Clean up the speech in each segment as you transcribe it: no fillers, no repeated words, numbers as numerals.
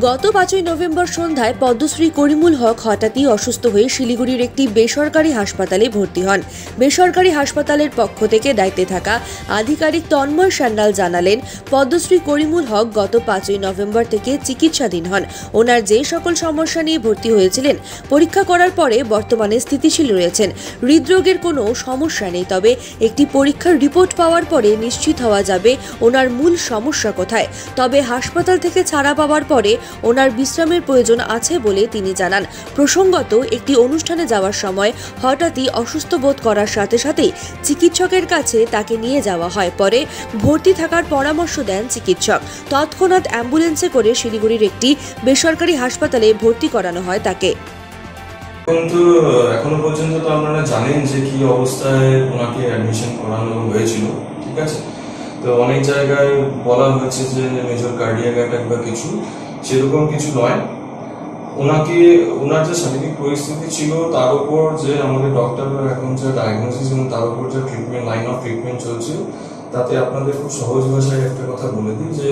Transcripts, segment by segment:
গত 5ই নভেম্বর সন্ধ্যায় পদ্মশ্রী করিমুল হক হঠাৎই অসুস্থ হয়ে শিলিগুড়ির একটি বেসরকারি হাসপাতালে ভর্তি হন। বেসরকারি হাসপাতালের পক্ষ থেকে দায়িত্বে থাকা আধিকারিক তন্ময় সান্যাল জানালেন, পদ্মশ্রী করিমুল হক গত 5ই নভেম্বর থেকে চিকিৎসাধীন হন। ওনার যে সকল সমস্যা নিয়ে ভর্তি হয়েছিলেন পরীক্ষা করার পরে বর্তমানে স্থিতিশীল রয়েছেন। হৃদরোগের কোনো সমস্যা নেই, তবে একটি পরীক্ষার রিপোর্ট পাওয়ার পরে নিশ্চিত হওয়া যাবে ওনার মূল সমস্যা কোথায়। তবে হাসপাতাল থেকে ছাড়া পাওয়ার পরে ওনার বিশ্রামের প্রয়োজন আছে বলে তিনি জানান। প্রসঙ্গত, একটি অনুষ্ঠানে যাওয়ার সময় হঠাৎই অসুস্থ বোধ করার সাথে সাথেই চিকিৎসকের কাছে তাকে নিয়ে যাওয়া হয়। পরে ভর্তি থাকার পরামর্শ দেন চিকিৎসক। তৎক্ষণাৎ অ্যাম্বুলেন্সে করে শিলিগুড়ির একটি বেসরকারি হাসপাতালে ভর্তি করানো হয় তাকে। কিন্তু এখনো পর্যন্ত তো আপনারা জানেন যে কি অবস্থায় ওনাকে অ্যাডমিশন করানো হয়েছিল, ঠিক আছে। তো অনেক জায়গায় বলা হয়েছে যে মেজর কার্ডিয়াক অ্যাটাক বা কিছু, সেরকম কিছু নয়। ওনার যে শারীরিক পরিস্থিতি ছিল তার উপর যে আমাদের ডক্টররা এখন যে ডায়াগনোসিস এবং তার উপর যে ট্রিটমেন্ট, লাইন অফ ট্রিটমেন্ট চলছে, তাতে আপনাদের খুব সহজ ভাষায় একটা কথা বলে দিই যে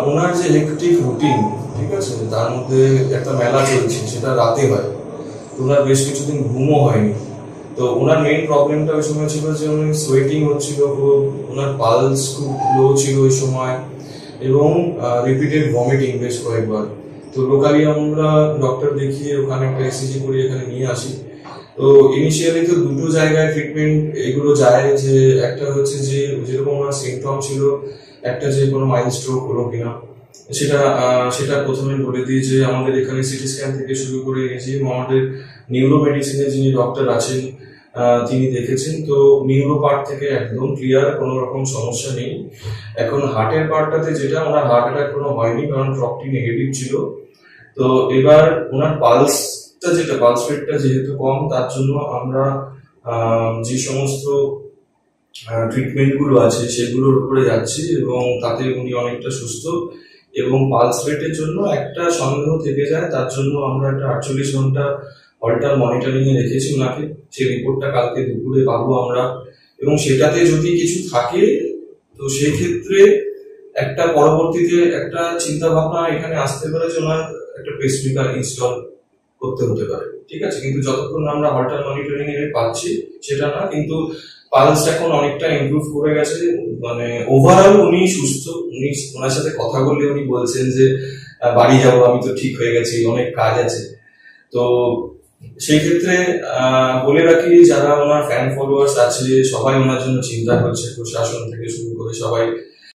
ওনার যে হেক্টিক রুটিন, ঠিক আছে, তার মধ্যে একটা মেলা চলছে, সেটা রাতে হয়। ওনার বেশ কিছুদিন ঘুমও হয়নি। তো ওনার মেইন প্রবলেমটা ওই সময় ছিল যে উনি সোয়েটিং হচ্ছিল খুব, ওনার পালস খুব লো ছিল ওই সময়, এবং রিপিটেড ভমিটিং বেশ কয়েকবার। তো লোকালি আমরা ডক্টর দেখিয়ে ওখানে একটা এসিজি করে এখানে নিয়ে আসি। তো ইনিশিয়ালি তো দুটো জায়গায় ট্রিটমেন্ট এগুলো যায়, যে একটা হচ্ছে যে যেরকম ওনার সিমটম ছিল, একটা যে কোনো মাইল্ড স্ট্রোক হলো কিনা সেটা প্রথমে বলে দিই যে আমাদের এখানে সিটি স্ক্যান থেকে শুরু করে গেছি, আমাদের নিউরো মেডিসিনের যিনি ডক্টর আছেন তিনি দেখেছেন। তো নিউরো পার্ট থেকে একদম ক্লিয়ার, কোনো রকম সমস্যা নেই। এখন হার্টের পার্টটাতে যেটা, ওনার হার্ট অ্যাটাক কোনো হয়নি, কারণ ড্রপটি নেগেটিভ ছিল। তো এবার ওনার পালসটা যেটা, পালস রেটটা যেহেতু কম, তার জন্য আমরা যে সমস্ত ট্রিটমেন্ট গুলো আছে সেগুলোর উপরে যাচ্ছি, এবং তাতে উনি অনেকটা সুস্থ। এবং পালস রেটের জন্য একটা সন্দেহ থেকে যায়, তার জন্য আমরা একটা 48 ঘন্টা অল্টার মনিটরিং এ রেখেছি ওনাকে। সেই রিপোর্টটা কালকে দুপুরে পাবো আমরা, এবং সেটাতে যদি কিছু থাকে তো সেই ক্ষেত্রে একটা পরবর্তীতে একটা চিন্তা ভাবনা এখানে আসতে পারে যে ওনার একটা পেসমেকার ইনস্টল করতে হতে পারে, ঠিক আছে। কিন্তু যতক্ষণ আমরা অল্টার মনিটরিং এ পাচ্ছি সেটা না, কিন্তু পালস এখন অনেকটা ইমপ্রুভ করে গেছে, মানে ওভারঅল উনি সুস্থ। ওনার সাথে কথা বললে উনি বলছেন যে বাড়ি যাবো, আমি তো ঠিক হয়ে গেছি, অনেক কাজ আছে। তো সেই ক্ষেত্রে বলে রাখি, যারা ওনার ফ্যান ফলোয়ার্স আছে সবাই ওনার জন্য চিন্তা করছে, প্রশাসন থেকে শুরু করে সবাই